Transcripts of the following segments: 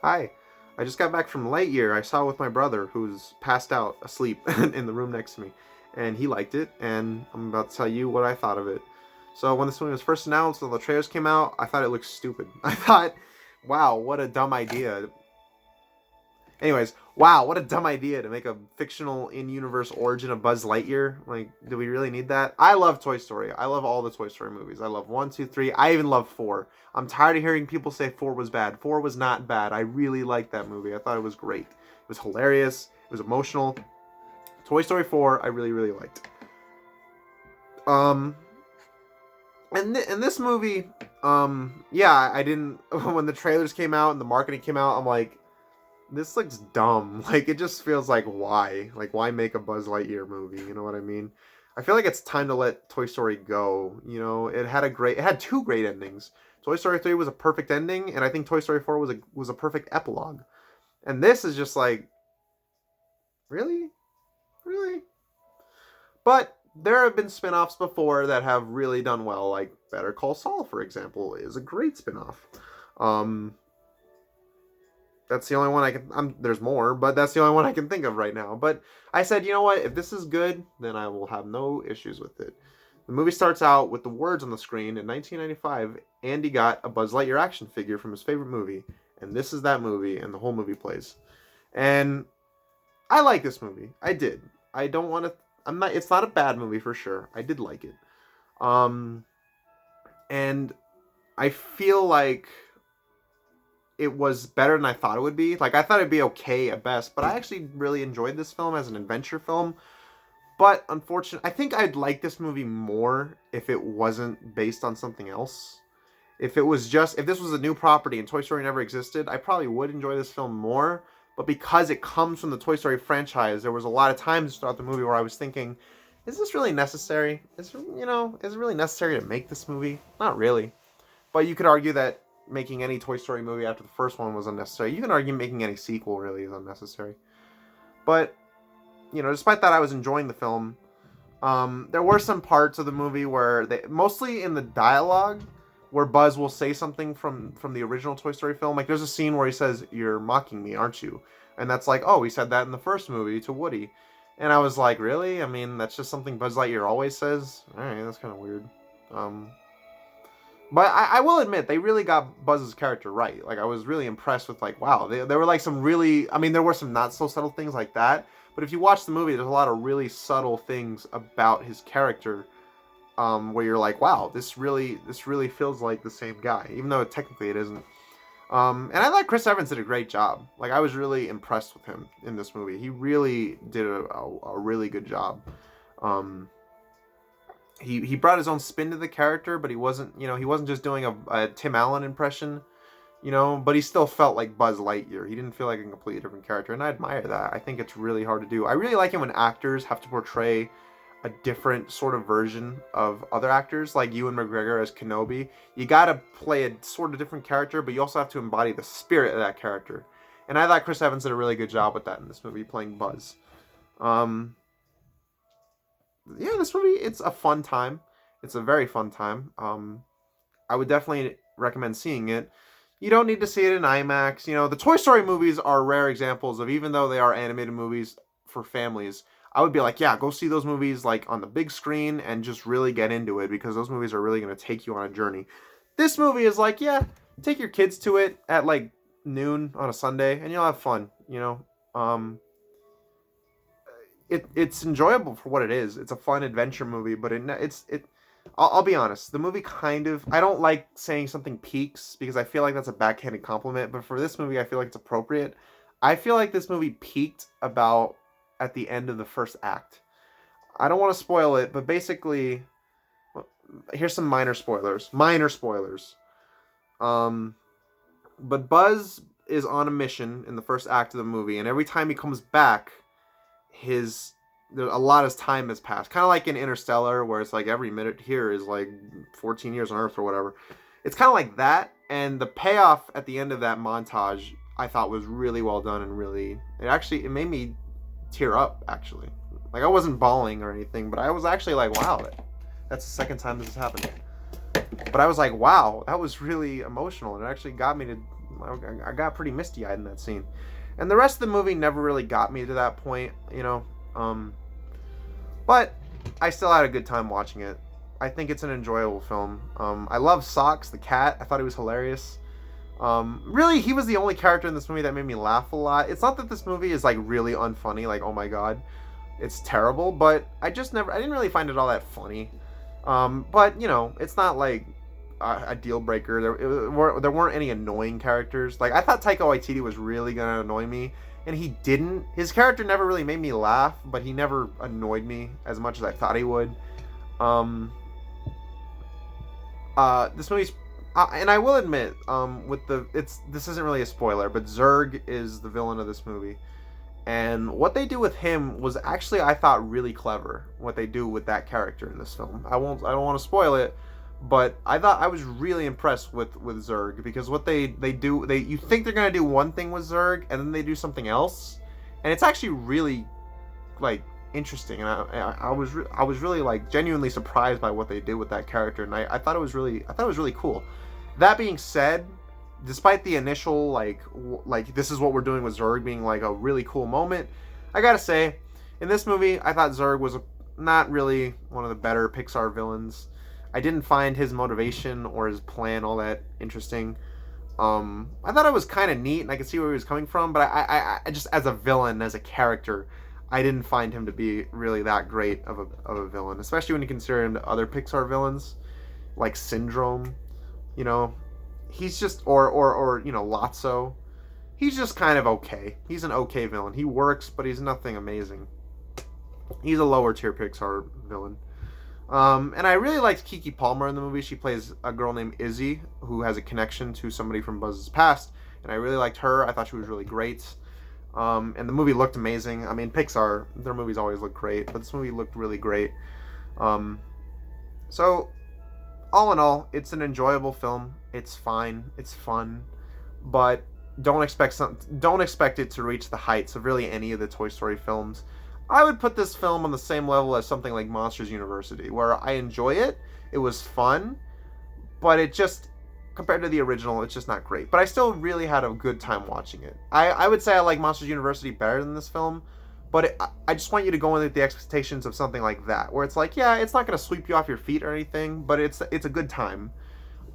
Hi. I just got back from Lightyear. I saw it with my brother, who's passed out asleep in the room next to me. And he liked it, and I'm about to tell you what I thought of it. So, when this movie was first announced and the trailers came out, I thought it looked stupid. I thought, wow, what a dumb idea. Anyways, wow, what a dumb idea to make a fictional in-universe origin of Buzz Lightyear. Like, do we really need that? I love Toy Story. I love all the Toy Story movies. I love 1, 2, 3. I even love 4. I'm tired of hearing people say 4 was bad. 4 was not bad. I really liked that movie. I thought it was great. It was hilarious. It was emotional. Toy Story 4, I really, really liked. Um, and this movie, yeah, I didn't, when the trailers came out and the marketing came out, I'm like, this looks dumb. Like, it just feels like, why? Like, why make a Buzz Lightyear movie? You know what I mean? I feel like it's time to let Toy Story go. You know, it had two great endings. Toy Story 3 was a perfect ending, and I think Toy Story 4 was a perfect epilogue. And this is just like, really? Really? But there have been spin-offs before that have really done well, like Better Call Saul, for example, is a great spin-off. Um, That's the only one I can. There's more, but that's the only one I can think of right now. But I said, you know what? If this is good, then I will have no issues with it. The movie starts out with the words on the screen. In 1995, Andy got a Buzz Lightyear action figure from his favorite movie, and this is that movie, and the whole movie plays. And I like this movie. I did. I don't want to. I'm not. It's not a bad movie for sure. I did like it. Um, and I feel like it was better than I thought it would be. Like, I thought it'd be okay at best, but I actually really enjoyed this film as an adventure film. But unfortunately, I think I'd like this movie more if it wasn't based on something else. If this was a new property and Toy Story never existed, I probably would enjoy this film more. But because it comes from the Toy Story franchise, there was a lot of times throughout the movie where I was thinking, is this really necessary? Is it really necessary to make this movie? Not really. But you could argue that making any Toy Story movie after the first one was unnecessary. You can argue making any sequel really is unnecessary. But, despite that, I was enjoying the film. There were some parts of the movie where mostly in the dialogue, where Buzz will say something from the original Toy Story film. Like, there's a scene where he says, "You're mocking me, aren't you?" And that's like, oh, he said that in the first movie to Woody. And I was like, really? I mean, that's just something Buzz Lightyear always says? Alright, that's kind of weird. But I will admit, they really got Buzz's character right. Like, I was really impressed with, like, wow. There were, like, some really... I mean, there were some not-so-subtle things like that. But if you watch the movie, there's a lot of really subtle things about his character where you're like, wow, this really feels like the same guy. Even though technically it isn't. And I thought Chris Evans did a great job. Like, I was really impressed with him in this movie. He really did a really good job. He brought his own spin to the character, but he wasn't just doing a Tim Allen impression, but he still felt like Buzz Lightyear. He didn't feel like a completely different character, and I admire that. I think it's really hard to do. I really like it when actors have to portray a different sort of version of other actors, like Ewan McGregor as Kenobi. You gotta play a sort of different character, but you also have to embody the spirit of that character. And I thought Chris Evans did a really good job with that in this movie, playing Buzz. Um, yeah, this movie, it's a fun time. It's a very fun time. I would definitely recommend seeing it. You don't need to see it in IMAX. The Toy Story movies are rare examples of, even though they are animated movies for families, I would be like, yeah, go see those movies like on the big screen and just really get into it, because those movies are really going to take you on a journey. This movie is like, yeah, take your kids to it at like noon on a Sunday and you'll have fun. It's enjoyable for what it is. It's a fun adventure movie, but I'll be honest. The movie I don't like saying something peaks because I feel like that's a backhanded compliment. But for this movie, I feel like it's appropriate. I feel like this movie peaked about at the end of the first act. I don't want to spoil it, but basically, here's some minor spoilers. Minor spoilers. But Buzz is on a mission in the first act of the movie, and every time he comes back, a lot of time has passed. Kind of like in Interstellar, where it's like every minute here is like 14 years on Earth or whatever. It's kind of like that, and the payoff at the end of that montage I thought was really well done, and it made me tear up, actually. Like, I wasn't bawling or anything, but I was actually like, wow, that's the second time this has happened. But I was like, wow, that was really emotional, and it actually got me to I got pretty misty-eyed in that scene. And the rest of the movie never really got me to that point, you know. But I still had a good time watching it. I think it's an enjoyable film. I love Socks, the cat. I thought he was hilarious. Really, he was the only character in this movie that made me laugh a lot. It's not that this movie is like really unfunny, like oh my god, it's terrible. But I didn't really find it all that funny. But you know, it's not like a deal breaker. There weren't any annoying characters. Like I thought Taika Waititi was really gonna annoy me, and he didn't. His character never really made me laugh, but he never annoyed me as much as I thought he would. This movie's, and I will admit, this isn't really a spoiler, but Zurg is the villain of this movie, and what they do with him was actually, I thought, really clever. What they do with that character in this film, I don't want to spoil it, but I thought I was really impressed with Zurg, because what they do, you think they're gonna do one thing with Zurg, and then they do something else, and it's actually really like interesting, and I was really like genuinely surprised by what they did with that character, and I thought it was really cool. That being said, despite the initial like this is what we're doing with Zurg being like a really cool moment, I gotta say, in this movie, I thought Zurg was not really one of the better Pixar villains. I didn't find his motivation or his plan all that interesting. I thought it was kind of neat, and I could see where he was coming from, but I just, as a villain, as a character, I didn't find him to be really that great of a villain, especially when you consider him to other Pixar villains, like Syndrome. You know, he's just, or you know, Lotso. He's just kind of okay. He's an okay villain. He works, but he's nothing amazing. He's a lower tier Pixar villain. And I really liked Keke Palmer in the movie. She plays a girl named Izzy, who has a connection to somebody from Buzz's past, and I really liked her. I thought she was really great. And the movie looked amazing. I mean, Pixar, their movies always look great, but this movie looked really great. So, all in all, it's an enjoyable film. It's fine. It's fun. But don't expect it to reach the heights of really any of the Toy Story films. I would put this film on the same level as something like Monsters University, where I enjoy it. It was fun, but it just, compared to the original, it's just not great. But I still really had a good time watching it. I would say I like Monsters University better than this film, but I just want you to go in with the expectations of something like that, where it's like, yeah, it's not going to sweep you off your feet or anything, but it's a good time.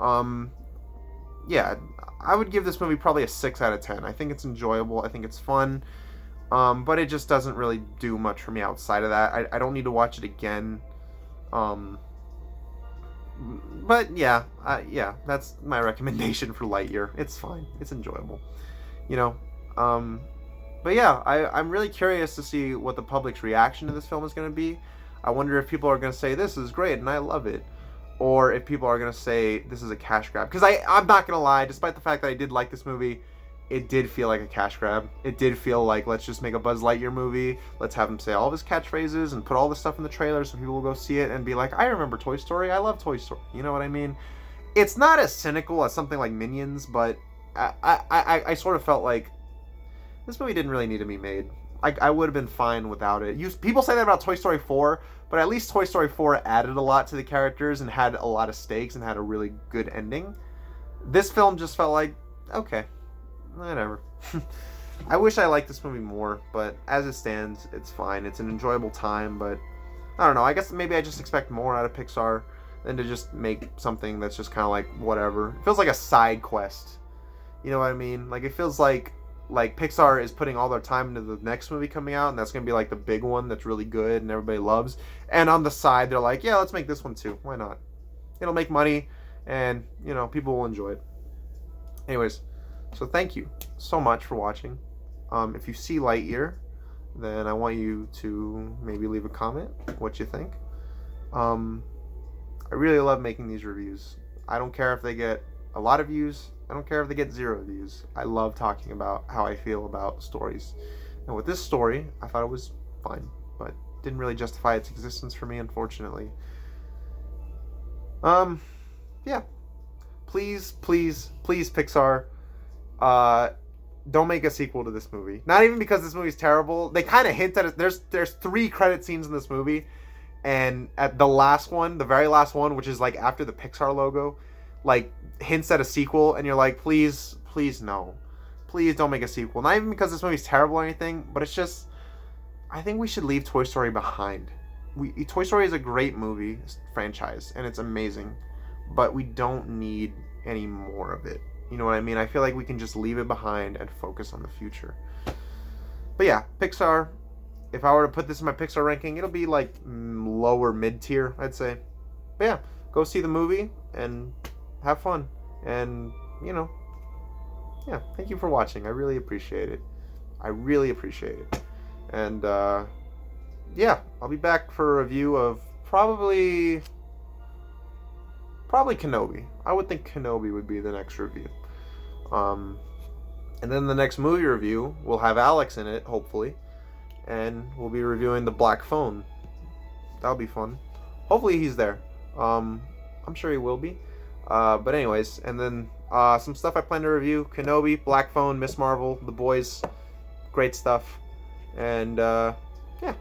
Yeah, I would give this movie probably a 6 out of 10. I think it's enjoyable. I think it's fun. But it just doesn't really do much for me outside of that. I don't need to watch it again. But yeah, that's my recommendation for Lightyear. It's fine. It's enjoyable. You know, but yeah, I'm really curious to see what the public's reaction to this film is going to be. I wonder if people are going to say, this is great and I love it. Or if people are going to say, this is a cash grab. Because I'm not going to lie, despite the fact that I did like this movie, it did feel like a cash grab. It did feel like, let's just make a Buzz Lightyear movie. Let's have him say all of his catchphrases and put all this stuff in the trailer so people will go see it and be like, I remember Toy Story. I love Toy Story. You know what I mean? It's not as cynical as something like Minions, but I sort of felt like this movie didn't really need to be made. I would have been fine without it. People say that about Toy Story 4, but at least Toy Story 4 added a lot to the characters and had a lot of stakes and had a really good ending. This film just felt like, okay, whatever. I wish I liked this movie more, but as it stands, it's fine. It's an enjoyable time, but I don't know. I guess maybe I just expect more out of Pixar than to just make something that's just kind of like whatever. It feels like a side quest. You know what I mean? Like, it feels like Pixar is putting all their time into the next movie coming out, and that's going to be like the big one that's really good and everybody loves. And on the side, they're like, yeah, let's make this one too. Why not? It'll make money, and, you know, people will enjoy it. Anyways, so thank you so much for watching. If you see Lightyear, then I want you to maybe leave a comment what you think. I really love making these reviews. I don't care if they get a lot of views. I don't care if they get 0 views. I love talking about how I feel about stories. And with this story, I thought it was fine, but didn't really justify its existence for me, unfortunately. Yeah. Please, Pixar, don't make a sequel to this movie. Not even because this movie's terrible. They kind of hint at it. There's 3 credit scenes in this movie, and at the last one, the very last one, which is like after the Pixar logo, like hints at a sequel, and you're like, please please no. Please don't make a sequel. Not even because this movie's terrible or anything, but it's just, I think we should leave Toy Story behind. Toy Story is a great movie franchise, and it's amazing, but we don't need any more of it. You know what I mean? I feel like we can just leave it behind and focus on the future. But yeah, Pixar. If I were to put this in my Pixar ranking, it'll be like lower mid tier, I'd say. But yeah, go see the movie and have fun. And, you know, yeah, thank you for watching. I really appreciate it. I really appreciate it. And, yeah, I'll be back for a review of probably Kenobi. I would think Kenobi would be the next review. And then the next movie review will have Alex in it, hopefully. And we'll be reviewing The Black Phone. That'll be fun. Hopefully he's there. I'm sure he will be. But anyways, and then some stuff I plan to review. Kenobi, Black Phone, Miss Marvel, The Boys. Great stuff. And yeah,